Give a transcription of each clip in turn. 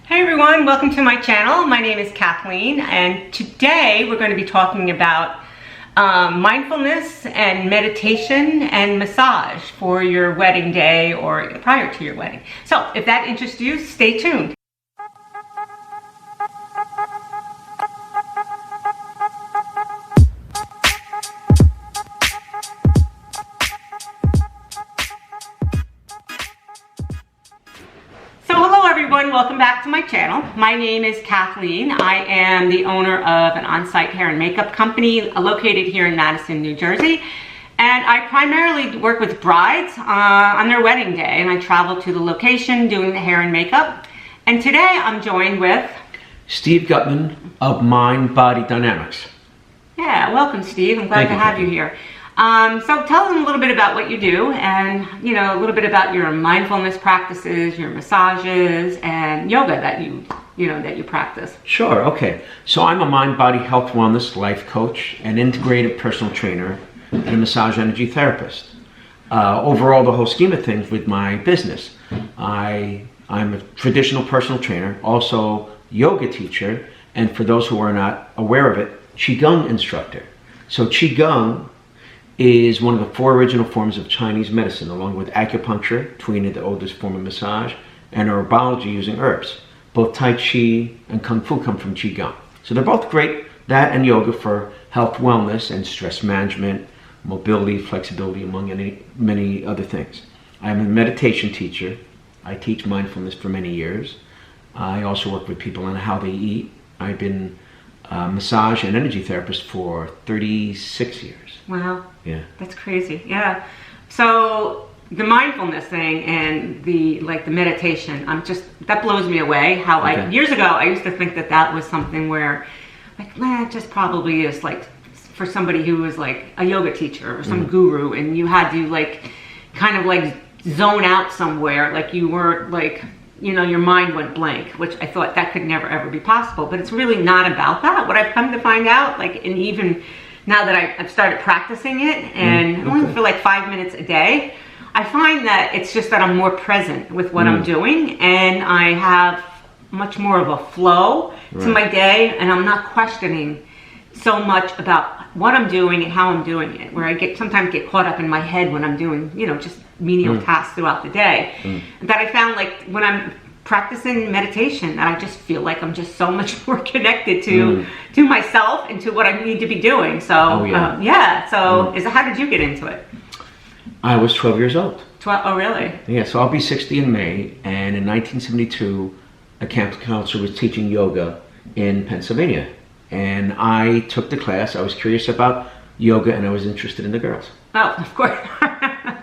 Hey everyone, welcome to my channel. My name is Kathleen, and today we're going to be talking about mindfulness and meditation and massage for your wedding day or prior to your wedding. So if that interests you, stay tuned. Everyone, welcome back to my channel. My name is Kathleen. I am the owner of an on-site hair and makeup company located here in Madison, New Jersey. And I primarily work with brides on their wedding day, and I travel to the location doing the hair and makeup. And today I'm joined with Steve Guttman of Mind Body Dynamics. Yeah, welcome Steve. I'm glad to have you here. So tell them a little bit about what you do, and a little bit about your mindfulness practices, your massages, and yoga that you practice. Sure. Okay. So I'm a mind, body, health, wellness life coach, an integrative personal trainer, and a massage energy therapist. Overall, the whole scheme of things with my business, I'm a traditional personal trainer, also yoga teacher, and for those who are not aware of it, Qigong instructor. So Qigong is one of the four original forms of Chinese medicine, along with acupuncture, Tuina, the oldest form of massage, and herbology using herbs. Both Tai Chi and Kung Fu come from Qigong. So they're both great, that and yoga, for health, wellness, and stress management, mobility, flexibility, among many other things. I am a meditation teacher. I teach mindfulness for many years. I also work with people on how they eat. I've been a massage and energy therapist for 36 years. Wow. Yeah. That's crazy. Yeah. So the mindfulness thing and the meditation, that blows me away. How years ago I used to think that was something where it just probably is for somebody who was like a yoga teacher or some guru, and you had to kind of zone out somewhere, you weren't your mind went blank, which I thought that could never ever be possible. But it's really not about that. What I've come to find out, and even now that I've started practicing it, and only for 5 minutes a day, I find that it's just that I'm more present with what I'm doing, and I have much more of a flow to my day, and I'm not questioning so much about what I'm doing and how I'm doing it, where I sometimes get caught up in my head when I'm doing, just menial tasks throughout the day. That I found when I'm practicing meditation, that I just feel like I'm just so much more connected to myself and to what I need to be doing. So how did you get into it? I was 12 years old. 12? Oh, really? Yeah, so I'll be 60 in May, and in 1972, a camp counselor was teaching yoga in Pennsylvania. And I took the class. I was curious about yoga, and I was interested in the girls. Oh, of course.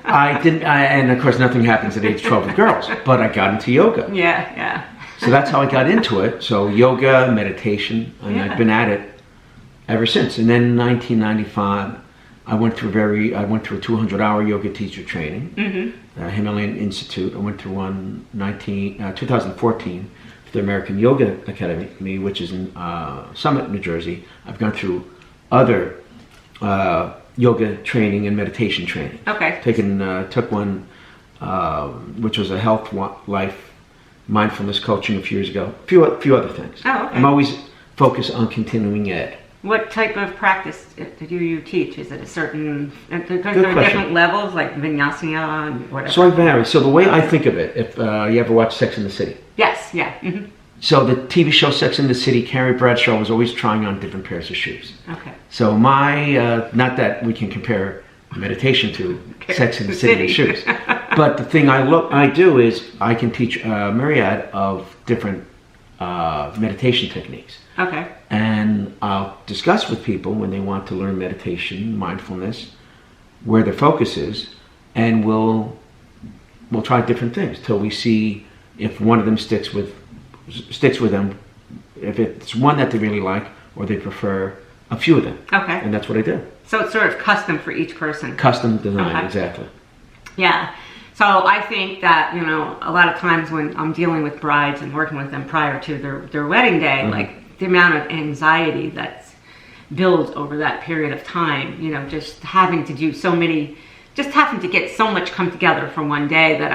And of course nothing happens at age 12 with girls, but I got into yoga. Yeah. So that's how I got into it. So yoga, meditation, and I've been at it ever since. And then in 1995, I went through a 200-hour yoga teacher training, Himalayan Institute. I went through one 2014 for the American Yoga Academy, which is in Summit, New Jersey. I've gone through other yoga training and meditation training. Okay. Took one which was a health, life, mindfulness coaching a few years ago. A few other things. Oh, okay. I'm always focused on continuing ed. What type of practice do you teach? Is it a certain, because there are different levels, like vinyasa and whatever? So I vary. So the way I think of it, if you ever watch Sex and the City. Yes, yeah. So the TV show Sex and the City, Carrie Bradshaw was always trying on different pairs of shoes. Okay. So not that we can compare meditation to Sex and the City shoes, but the thing I do is I can teach a myriad of different meditation techniques. Okay. And I'll discuss with people when they want to learn meditation, mindfulness, where their focus is, and we'll try different things till we see if one of them sticks with them, if it's one that they really like, or they prefer a few of them. Okay. And that's what I do. So it's sort of custom for each person. Custom design, exactly. Yeah. So I think that, a lot of times when I'm dealing with brides and working with them prior to their wedding day, the amount of anxiety that's builds over that period of time, just having to do having to get so much come together for one day, that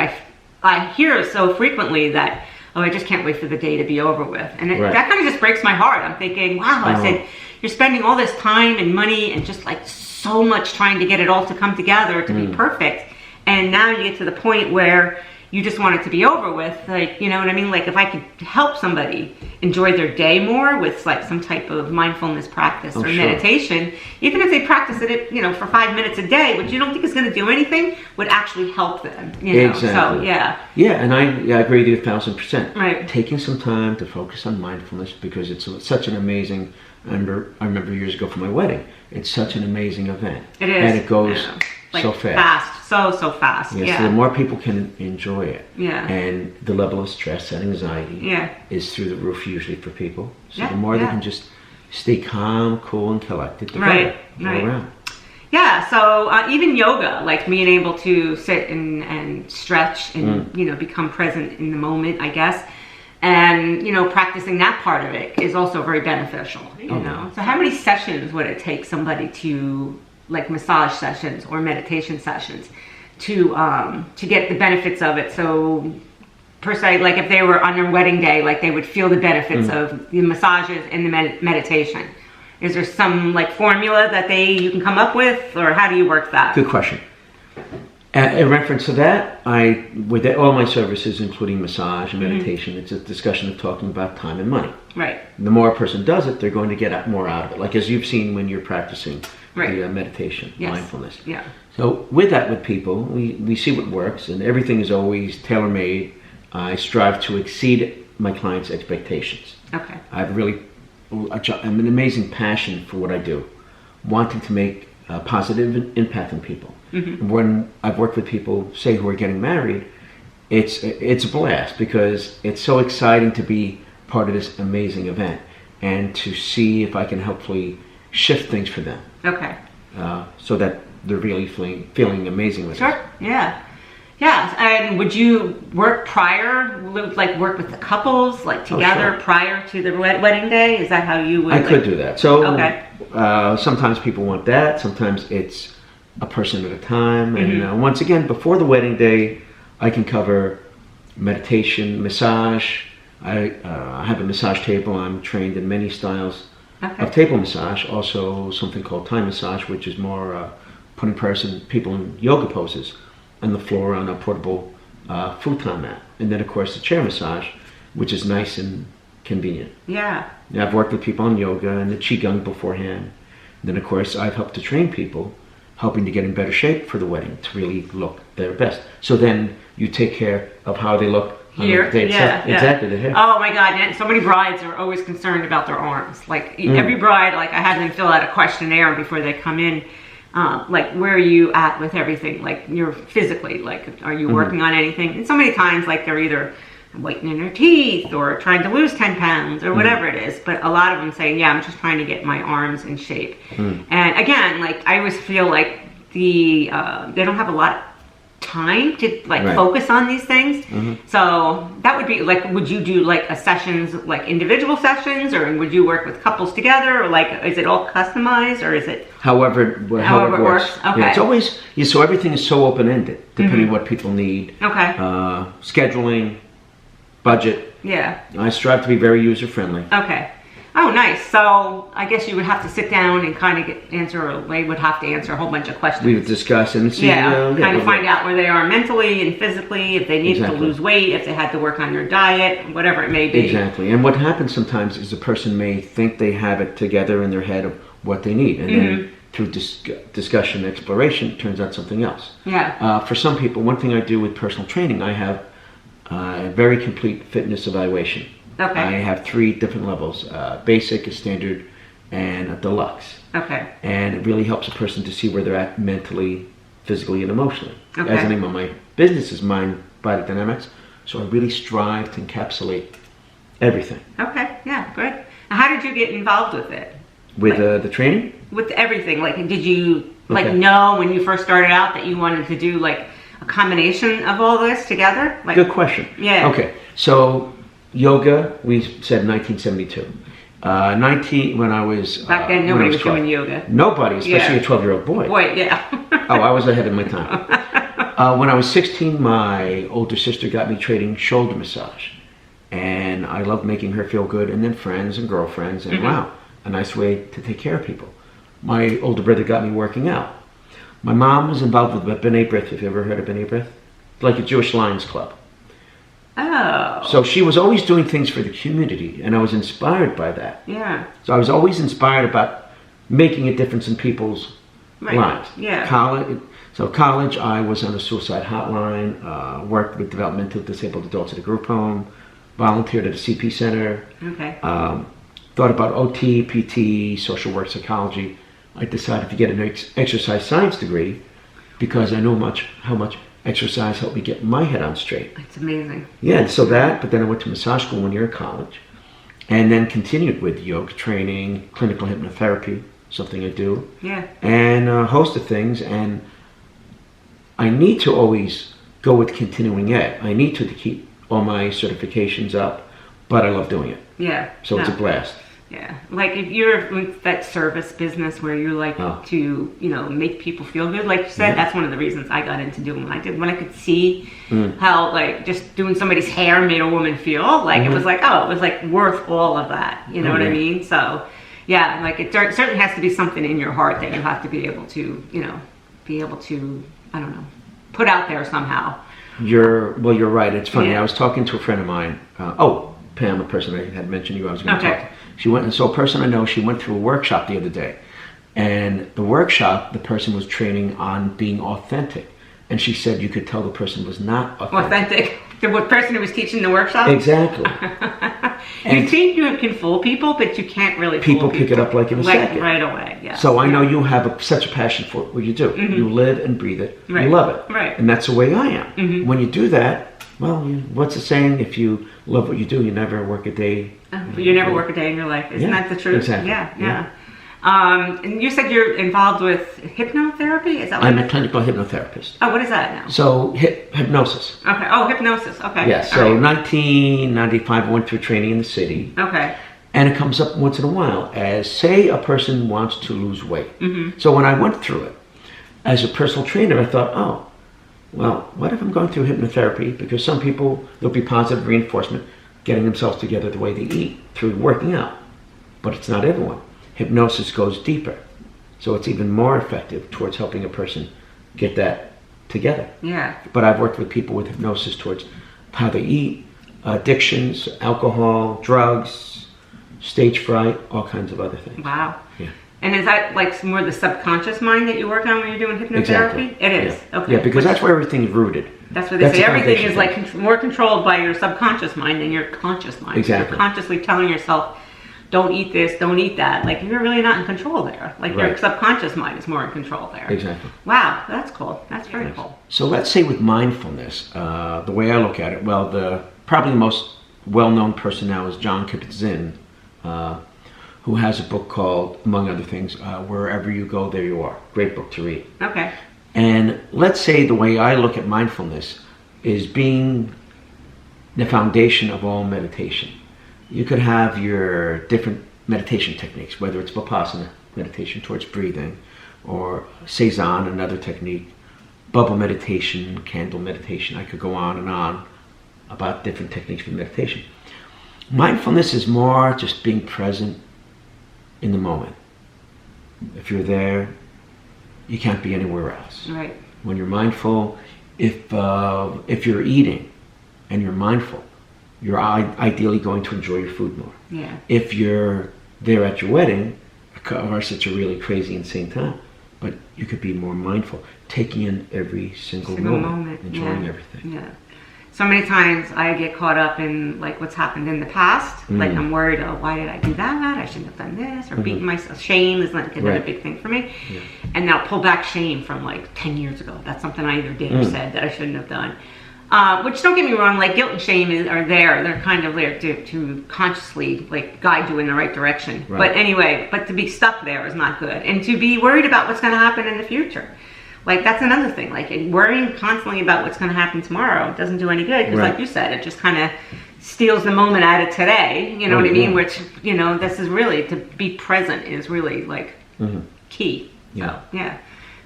I hear so frequently that oh, I just can't wait for the day to be over with. And Right. that kind of just breaks my heart. I'm thinking, wow, I said, you're spending all this time and money and just like so much trying to get it all to come together to be perfect. And now you get to the point where you just want it to be over with. Like, you know what I mean? Like if I could help somebody enjoy their day more with like some type of mindfulness practice or meditation, even if they practice it, you know, for 5 minutes a day, which you don't think is going to do anything, would actually help them, you know? Exactly. So, yeah. Yeah, and I agree with you 1,000%. Right. Taking some time to focus on mindfulness, because it's such an amazing, I remember years ago for my wedding, it's such an amazing event. It is. And it goes like so fast. So fast. Yeah, Yeah. so the more people can enjoy it. Yeah. And the level of stress and anxiety Yeah. is through the roof usually for people. So Yeah, the more they yeah. can just stay calm, cool, and collected, the Right, better all right. around. Yeah, so even yoga, like being able to sit and stretch and, you know, become present in the moment, I guess. And, you know, practicing that part of it is also very beneficial, you know. So how many sessions would it take somebody to, like massage sessions or meditation sessions, to get the benefits of it? So per se, like if they were on their wedding day, like they would feel the benefits of the massages and the meditation. Is there some like formula that you can come up with, or how do you work that? Good question. In reference to that, with all my services, including massage and meditation, it's a discussion of talking about time and money. Right. The more a person does it, they're going to get more out of it. Like as you've seen when you're practicing Right. the meditation, Yes. mindfulness. Yeah. So with that, with people, we see what works, and everything is always tailor-made. I strive to exceed my clients' expectations. Okay. I'm an amazing passion for what I do, wanting to make a positive impact on people. When I've worked with people, say, who are getting married, it's a blast, because it's so exciting to be part of this amazing event and to see if I can hopefully shift things for them. Okay. So that they're really feeling amazing with it. Sure. Yeah. Yeah. And would you work work with the couples, like together sure. prior to the wedding day? Is that how you would? I could do that. So Okay. Sometimes people want that. Sometimes it's a person at a time. And once again, before the wedding day, I can cover meditation, massage. I have a massage table. I'm trained in many styles of table massage. Also something called Thai massage, which is more putting people in yoga poses on the floor on a portable futon mat. And then of course the chair massage, which is nice and convenient. Yeah. Now, I've worked with people on yoga and the qigong beforehand. Then of course I've helped to train people, helping to get in better shape for the wedding, to really look their best. So then you take care of how they look Here, on the day itself. Exactly, the hair. Oh my God! And so many brides are always concerned about their arms. Like every bride, like I had them fill out a questionnaire before they come in. Like, where are you at with everything? Like, you're physically, like, are you working on anything? And so many times, like, they're either whitening their teeth or trying to lose 10 pounds or whatever it is. But a lot of them saying, yeah, I'm just trying to get my arms in shape. And again, like, I always feel like they don't have a lot of time to focus on these things. So that would be like, would you do like sessions, like individual sessions, or would you work with couples together, or like is it all customized, or is it however it works? Okay. Yeah, it's always so everything is so open-ended depending on what people need. Okay. Scheduling, budget. Yeah. I strive to be very user-friendly. Okay. Oh, nice. So I guess you would have to sit down and kind of they would have to answer a whole bunch of questions. We would discuss and see. Kind of find out where they are mentally and physically, if they needed to lose weight, if they had to work on their diet, whatever it may be. Exactly. And what happens sometimes is a person may think they have it together in their head of what they need, and then through discussion and exploration, it turns out something else. Yeah. For some people, one thing I do with personal training, I have a very complete fitness evaluation. Okay. I have 3 different levels, basic, a standard, and a deluxe. Okay. And it really helps a person to see where they're at mentally, physically, and emotionally. Okay. As the name of my business is Mind Body Dynamics, so I really strive to encapsulate everything. Okay. Yeah. Good. How did you get involved with it? With the training? With everything. Like, did you know when you first started out that you wanted to do like a combination of all this together? Like, good question. Yeah. Okay. So yoga, we said 1972. When I was back then, nobody was doing yoga. Nobody, especially a 12-year-old boy. Boy, yeah. Oh, I was ahead of my time. When I was 16, my older sister got me trading shoulder massage, And I loved making her feel good, and then friends and girlfriends, and wow, a nice way to take care of people. My older brother got me working out. My mom was involved with B'nai B'rith. Have you ever heard of B'nai B'rith? Like a Jewish Lions Club. Oh. So she was always doing things for the community, and I was inspired by that. Yeah. So I was always inspired about making a difference in people's lives. Yeah. College, I was on a suicide hotline, worked with developmentally disabled adults at a group home, volunteered at a CP center. Okay. Thought about OT, PT, social work, psychology. I decided to get an exercise science degree because I know how much exercise helped me get my head on straight. It's amazing. Yeah, so but then I went to massage school 1 year in college, and then continued with yoga training, clinical hypnotherapy, something I do. Yeah. And a host of things, and I need to always go with continuing ed. I need to keep all my certifications up, but I love doing it. Yeah. So it's a blast. Yeah. Like if you're in that service business where you like to, make people feel good, like you said, that's one of the reasons I got into doing what I did. When I could see how like just doing somebody's hair made a woman feel, like it was like, it was like worth all of that. You know what I mean? So yeah, like it certainly has to be something in your heart that you have to be able to, I don't know, put out there somehow. You're right. It's funny. Yeah. I was talking to a friend of mine. Pam, a person I had mentioned I was going to talk to. A person I know, she went through a workshop the other day. And the workshop, the person was training on being authentic. And she said you could tell the person was not authentic. The person who was teaching the workshop? Exactly. You think you can fool people, but you can't really fool people. People pick it up like in a second. Right away, yeah. So I know you have such a passion for what you do. You live and breathe it. Right. You love it. Right. And that's the way I am. When you do that, well, what's the saying? If you love what you do, you never work a day. You never work a day in your life. Isn't that the truth? Exactly. Yeah. And you said you're involved with hypnotherapy? Is that I'm a clinical hypnotherapist. Oh, what is that now? So hypnosis. Okay. Oh, hypnosis. Okay. Yeah. So 1995, I went through training in the city. Okay. And it comes up once in a while as, say, a person wants to lose weight. So when I went through it, as a personal trainer, I thought, well, what if I'm going through hypnotherapy? Because some people, there'll be positive reinforcement, getting themselves together the way they eat through working out. But it's not everyone. Hypnosis goes deeper. So it's even more effective towards helping a person get that together. Yeah. But I've worked with people with hypnosis towards how they eat, addictions, alcohol, drugs, stage fright, all kinds of other things. Wow. Yeah. And is that like more the subconscious mind that you work on when you're doing hypnotherapy? Exactly. It is. Yeah. Okay. Yeah, because that's where everything's rooted. That's what they say. the Everything is foundation like more controlled by your subconscious mind than your conscious mind. Exactly. You're consciously telling yourself, don't eat this, don't eat that. Like you're really not in control there. Like your subconscious mind is more in control there. Exactly. Wow, that's cool. That's very cool. So let's say with mindfulness, the way I look at it, well, probably the most well-known person now is John Kabat-Zinn, who has a book called, among other things, Wherever You Go, There You Are. Great book to read. Okay. And let's say the way I look at mindfulness is being the foundation of all meditation. You could have your different meditation techniques, whether it's Vipassana, meditation towards breathing, or Cezanne, another technique, bubble meditation, candle meditation. I could go on and on about different techniques for meditation. Mindfulness is more just being present in the moment. If you're there, you can't be anywhere else. Right. When you're mindful, if you're eating and you're mindful, you're ideally going to enjoy your food more. Yeah. If you're there at your wedding, of course it's a really crazy, insane time, but you could be more mindful, taking in every single moment, enjoying everything. Yeah. So many times I get caught up in like what's happened in the past. Like I'm worried, why did I do that? I shouldn't have done this. Or beating myself. Shame is like another big thing for me. Yeah. And now pull back shame from like 10 years ago. That's something I either did or said that I shouldn't have done. Which, don't get me wrong, like guilt and shame are there. They're kind of there to consciously like guide you in the right direction. Right. But anyway, to be stuck there is not good. And to be worried about what's going to happen in the future. Like that's another thing. Like worrying constantly about what's going to happen tomorrow doesn't do any good. Because like you said, it just kind of steals the moment out of today. You know what I mean? Which, this is really, to be present is really like key. Yeah. So, yeah.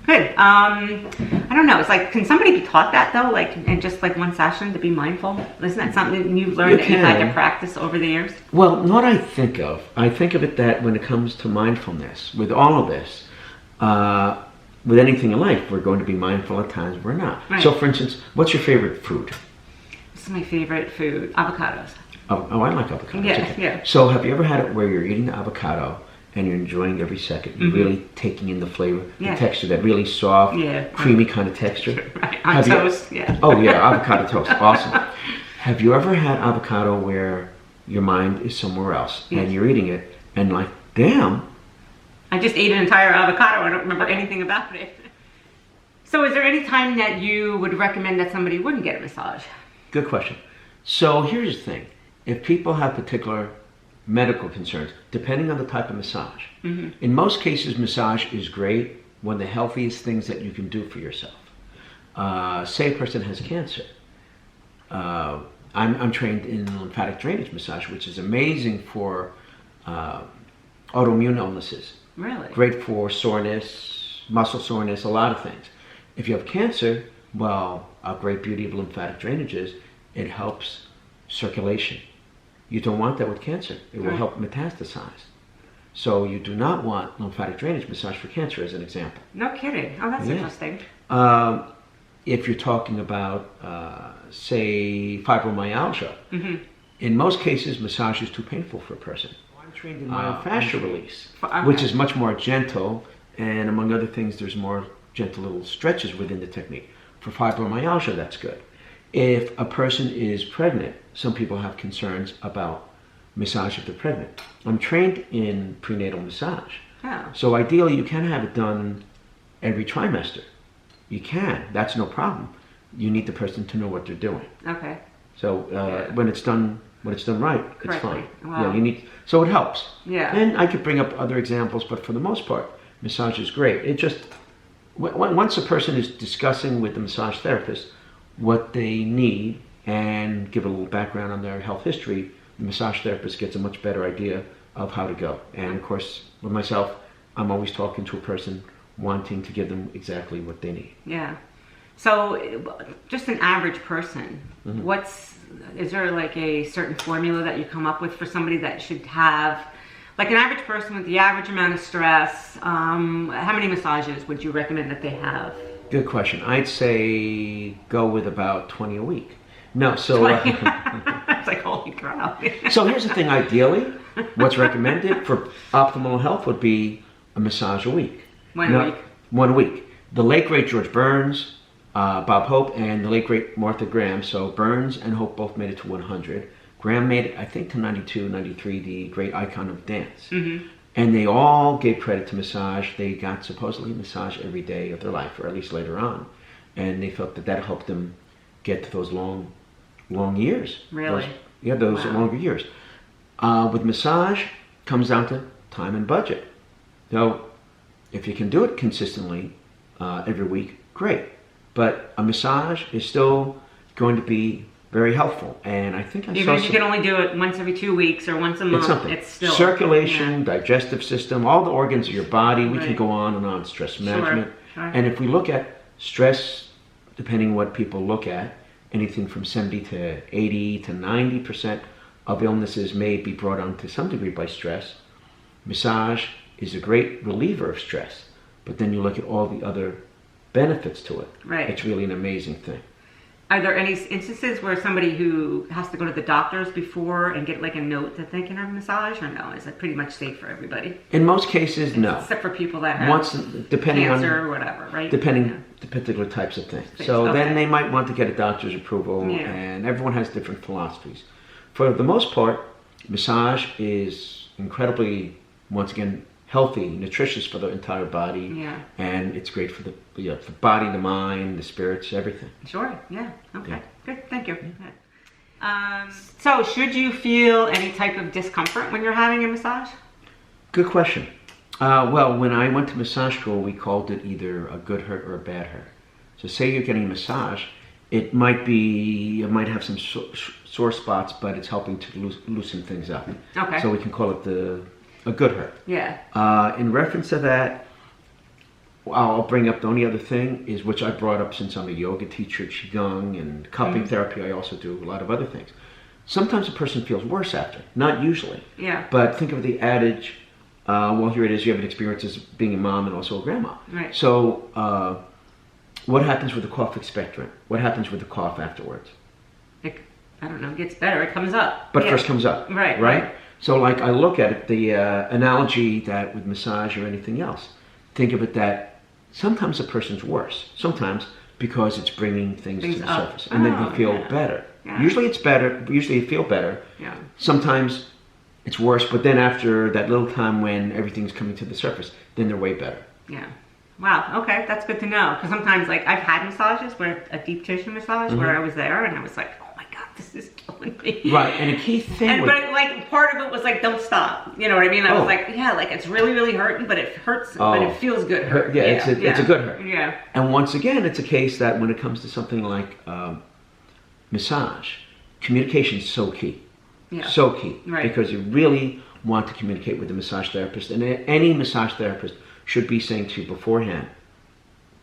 Good. I don't know. It's like, can somebody be taught that though? Like, in just like one session to be mindful? Isn't that something you've learned that you've had to practice over the years? Well, what I think of it that when it comes to mindfulness, with all of this, with anything in life, we're going to be mindful at times we're not. Right. So, for instance, what's your favorite food? This is my favorite food, avocados. Oh, I like avocados. Yeah, okay. yeah. So, have you ever had it where you're eating the avocado and you're enjoying every second? You're really taking in the flavor, the texture, that really soft, creamy kind of texture. Right. On toast, yeah. Oh, yeah, avocado toast. Awesome. Have you ever had avocado where your mind is somewhere else and you're eating it and like, damn. I just ate an entire avocado. I don't remember anything about it. So is there any time that you would recommend that somebody wouldn't get a massage? Good question. So here's the thing. If people have particular medical concerns, depending on the type of massage, in most cases, massage is great, one of the healthiest things that you can do for yourself. Say a person has cancer. I'm trained in lymphatic drainage massage, which is amazing for autoimmune illnesses. Really? Great for soreness, muscle soreness, a lot of things. If you have cancer, well, a great beauty of lymphatic drainage is it helps circulation. You don't want that with cancer. It will help metastasize. So you do not want lymphatic drainage massage for cancer, as an example. No kidding. Oh, that's interesting. If you're talking about, say, fibromyalgia, in most cases, massage is too painful for a person. I'm trained in myofascial release, which is much more gentle, and among other things, there's more gentle little stretches within the technique. For fibromyalgia, that's good. If a person is pregnant, some people have concerns about massage if they're pregnant. I'm trained in prenatal massage. Oh. So ideally, you can have it done every trimester. You can. That's no problem. You need the person to know what they're doing. Okay. So when it's done right, it's fine. Wow. Yeah, you need. So it helps. Yeah. And I could bring up other examples, but for the most part, massage is great. It just once a person is discussing with the massage therapist what they need and give a little background on their health history, the massage therapist gets a much better idea of how to go. And of course, with myself, I'm always talking to a person wanting to give them exactly what they need. Yeah. So just an average person, is there like a certain formula that you come up with for somebody that should have, like an average person with the average amount of stress, how many massages would you recommend that they have? Good question. I'd say go with about 20 a week. No, so... It's like, holy crap. So here's the thing, ideally, what's recommended for optimal health would be a massage a week. One a week. One a week. The late great George Burns, Bob Hope, and the late great Martha Graham. So Burns and Hope both made it to 100. Graham made it, I think, to 92, 93, the great icon of dance. And they all gave credit to massage. They got supposedly massage every day of their life, or at least later on. And they felt that helped them get to those long years. Really? Those longer years. With massage, comes down to time and budget. So if you can do it consistently every week, great. But a massage is still going to be very helpful, and I think even if you can only do it once every 2 weeks or once a month, it's still circulation, digestive system, all the organs of your body. We can go on and on. Stress management, and if we look at stress, depending what people look at, anything from 70 to 80 to 90% of illnesses may be brought on to some degree by stress. Massage is a great reliever of stress, but then you look at all the other benefits to it. Right. It's really an amazing thing. Are there any instances where somebody who has to go to the doctors before and get like a note that they can have a massage, or no? Is it pretty much safe for everybody? In most cases, no. Except for people that have depending cancer on, or whatever, right? Depending the particular types of things. So then they might want to get a doctor's approval, and everyone has different philosophies. For the most part, massage is incredibly, once again, healthy, nutritious for the entire body, and it's great for the body, the mind, the spirits, everything. Sure, okay, good, thank you. So should you feel any type of discomfort when you're having a massage? Good question. Well, when I went to massage school, we called it either a good hurt or a bad hurt. So say you're getting a massage, it might have some sore spots, but it's helping to loosen things up. Okay. So we can call it a good hurt. Yeah. In reference to that, I'll bring up the only other thing is, which I brought up since I'm a yoga teacher, Qigong and cupping therapy. I also do a lot of other things. Sometimes a person feels worse after, not usually. Yeah. But think of the adage, well, here it is, you have an experience as being a mom and also a grandma. Right. So what happens with the cough expectorant? What happens with the cough afterwards? I don't know, it gets better, it comes up. But first comes up. Right? So like I look at it, the analogy that with massage or anything else, think of it that sometimes a person's worse. Sometimes because it's bringing things to the surface. And then they feel better. Yeah. Usually it's better. Usually you feel better. Yeah. Sometimes it's worse, but then after that little time when everything's coming to the surface, then they're way better. Yeah. Wow. Okay, that's good to know. Because sometimes, like, I've had massages where a deep tissue massage where I was there and I was like, oh my god, this is killing me. Right. And a key thing. But like part of it was like, don't stop. You know what I mean? I was like, yeah, like it's really, really hurting, but it hurts, but it feels good. Hurt. Yeah, it's a good hurt. Yeah. And once again, it's a case that when it comes to something like massage, communication is so key. Yeah. So key. Right. Because you really want to communicate with the massage therapist, and any massage therapist should be saying to you beforehand,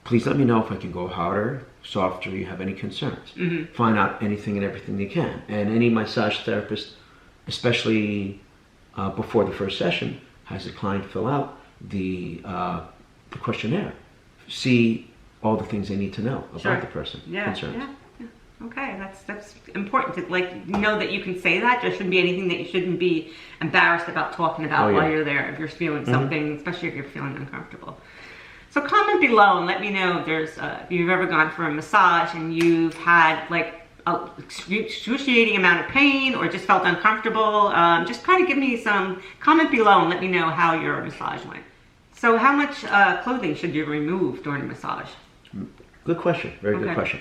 please let me know if I can go harder, softer, you have any concerns. Find out anything and everything you can. And any massage therapist, especially before the first session, has the client fill out the questionnaire. See all the things they need to know about the person. Concerns. Yeah. Okay, that's important to like know that you can say that. There shouldn't be anything that you shouldn't be embarrassed about talking about while you're there if you're feeling something, especially if you're feeling uncomfortable. So comment below and let me know if there's if you've ever gone for a massage and you've had like an excruciating amount of pain or just felt uncomfortable. Just kind of give me some comment below and let me know how your massage went. So how much clothing should you remove during a massage? Good question. Very good question.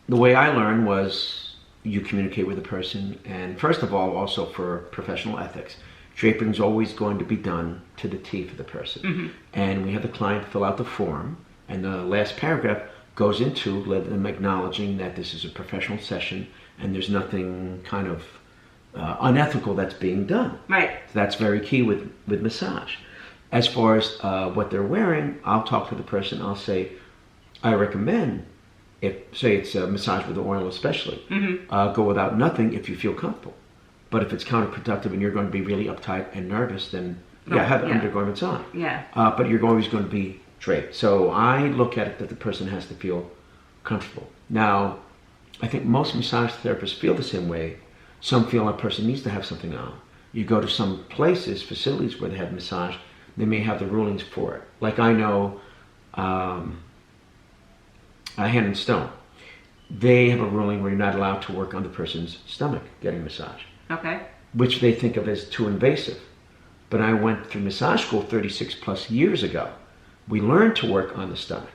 The way I learned was you communicate with the person, and first of all, also for professional ethics, draping is always going to be done to the T for the person. And we have the client fill out the form, and the last paragraph goes into let them acknowledging that this is a professional session and there's nothing kind of unethical that's being done. Right. So that's very key with massage. As far as what they're wearing, I'll talk to the person. I'll say, I recommend, if say it's a massage with oil especially, go without nothing if you feel comfortable. But if it's counterproductive and you're going to be really uptight and nervous, then have undergarments on. Yeah. But you're always going to be draped. So I look at it that the person has to feel comfortable. Now, I think most massage therapists feel the same way. Some feel a person needs to have something on. You go to some places, facilities where they have massage, they may have the rulings for it. Like I know, Hand and Stone, they have a ruling where you're not allowed to work on the person's stomach getting massage. Okay. Which they think of as too invasive. But I went through massage school 36 plus years ago. We learned to work on the stomach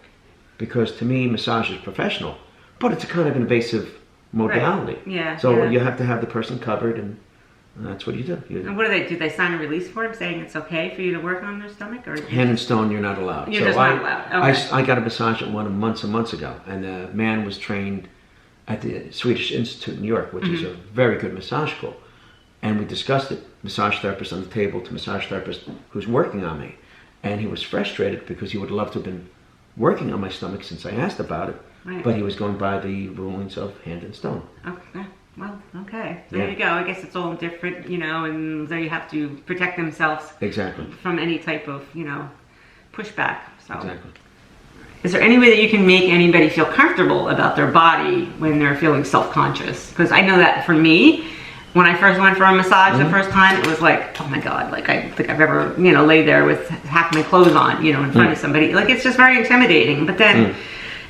because to me massage is professional, but it's a kind of invasive modality. Right. Yeah. So you have to have the person covered, and that's what you do. And what do? They sign a release form saying it's okay for you to work on their stomach? Or Hand and Stone, you're not allowed. You're just not allowed. Okay. I got a massage at one months and months ago, and the man was trained at the Swedish Institute in New York, which is a very good massage school. And we discussed it, massage therapist on the table to massage therapist who's working on me. And he was frustrated because he would love to have been working on my stomach since I asked about it. Right. But he was going by the rulings of Hand and Stone. Okay. Well, okay. There you go. I guess it's all different, and there you have to protect themselves from any type of, pushback. So. Exactly. Is there any way that you can make anybody feel comfortable about their body when they're feeling self-conscious? Because I know that for me, when I first went for a massage the first time, it was like, oh my God, like I don't think I've ever, lay there with half my clothes on, in front of somebody. Like it's just very intimidating. But then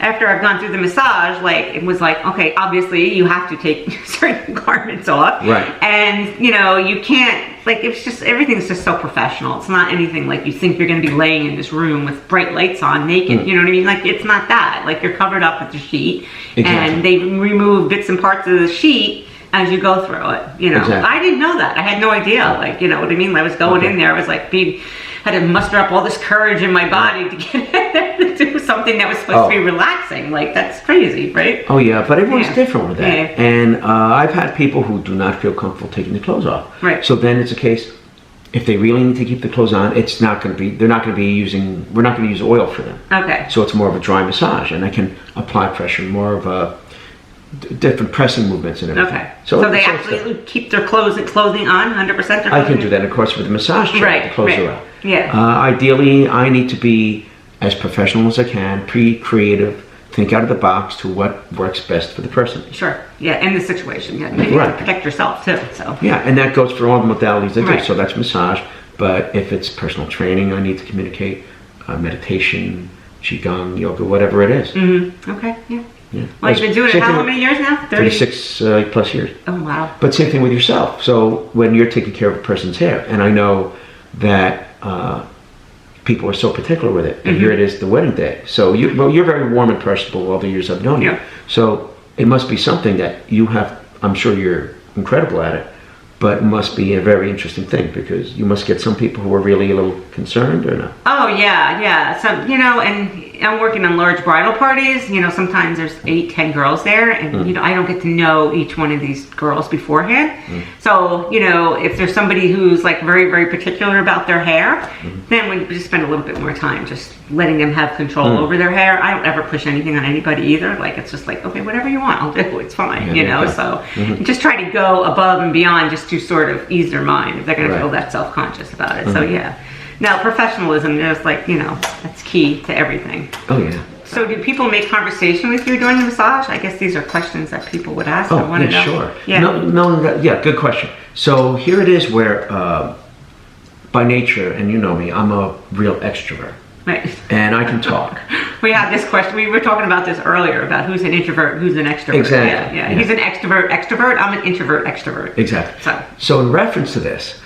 after I've gone through the massage, like it was like, okay, obviously you have to take certain garments off. Right. And, you can't, like it's just, everything's just so professional. It's not anything like you think you're going to be laying in this room with bright lights on naked. You know what I mean? Like it's not that. Like you're covered up with the sheet and they remove bits and parts of the sheet as you go through it, I didn't know that. I had no idea, like, what I mean? I was going in there, I was like, had to muster up all this courage in my body to get in there to do something that was supposed to be relaxing. Like, that's crazy, right? Oh, yeah, but everyone's different with that. Yeah. And I've had people who do not feel comfortable taking the clothes off. Right. So then it's a case, If they really need to keep the clothes on, it's not going to be. They're not going to be using. We're not going to use oil for them. Okay. So it's more of a dry massage, and I can apply pressure, more of a different pressing movements and everything. Okay. So they actually keep their clothing on 100%. I can do that, of course, with the massage chair. Right. The clothes are out. Yeah. Ideally, I need to be as professional as I can, creative, think out of the box to what works best for the person. Sure. Yeah, in the situation. Yeah. You Right. have to protect yourself too. So. Yeah, and that goes for all the modalities I do. Right. So that's massage. But if it's personal training, I need to communicate meditation, qigong, yoga, whatever it is. Mm-hmm. Okay. Yeah. Yeah. Well, you've been doing it how many years now? 36 plus years. Oh, wow. But same thing with yourself. So when you're taking care of a person's hair, and I know that people are so particular with it, and here it is, the wedding day. So you're very warm and personable all the years I've known you. Yeah. So it must be something that you have. I'm sure you're incredible at it, but it must be a very interesting thing, because you must get some people who are really a little concerned, or not? Oh, yeah. So, and I'm working on large bridal parties. Sometimes there's 8-10 girls there, and I don't get to know each one of these girls beforehand. So, if there's somebody who's like very, very particular about their hair, then we just spend a little bit more time just letting them have control over their hair. I don't ever push anything on anybody either. Like, it's just like, okay, whatever you want, I'll do. It's fine, So just try to go above and beyond just to sort of ease their mind if they're going to feel that self-conscious about it. So yeah. Now, professionalism, there's that's key to everything. Oh, yeah. So do people make conversation with you during the massage? I guess these are questions that people would ask. Oh, I want to know. Sure. Yeah. Yeah, good question. So here it is where, by nature, and you know me, I'm a real extrovert. Right. And I can talk. We had this question. We were talking about this earlier about who's an introvert, who's an extrovert. Exactly. Yeah. He's an extrovert. I'm an introvert, extrovert. Exactly. So in reference to this,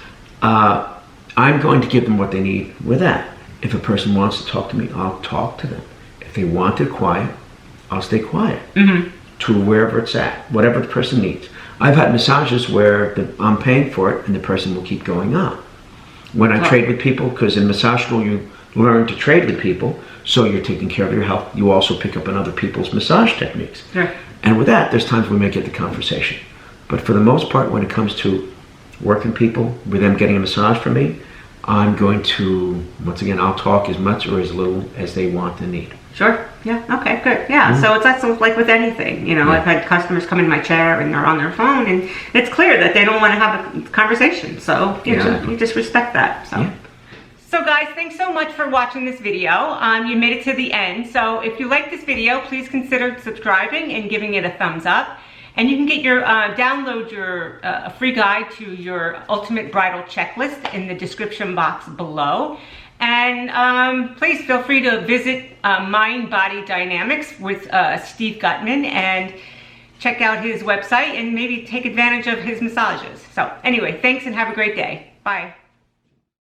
I'm going to give them what they need with that. If a person wants to talk to me, I'll talk to them. If they want it quiet, I'll stay quiet to wherever it's at, whatever the person needs. I've had massages where I'm paying for it and the person will keep going on. When I trade with people, because in massage school you learn to trade with people, so you're taking care of your health. You also pick up on other people's massage techniques. Sure. And with that, there's times we may get the conversation. But for the most part, when it comes to working people, with them getting a massage from me, I'm going to, once again, I'll talk as much or as little as they want and need. Sure. Yeah. Okay. Good. Yeah. So that's like with anything. I've had customers come in my chair and they're on their phone, and it's clear that they don't want to have a conversation. So you just respect that. So. Yeah. So guys, thanks so much for watching this video. You made it to the end. So if you like this video, please consider subscribing and giving it a thumbs up. And you can get your download your a free guide to your ultimate bridal checklist in the description box below. And please feel free to visit Mind Body Dynamics with Steve Guttman and check out his website and maybe take advantage of his massages. So anyway, thanks and have a great day. Bye.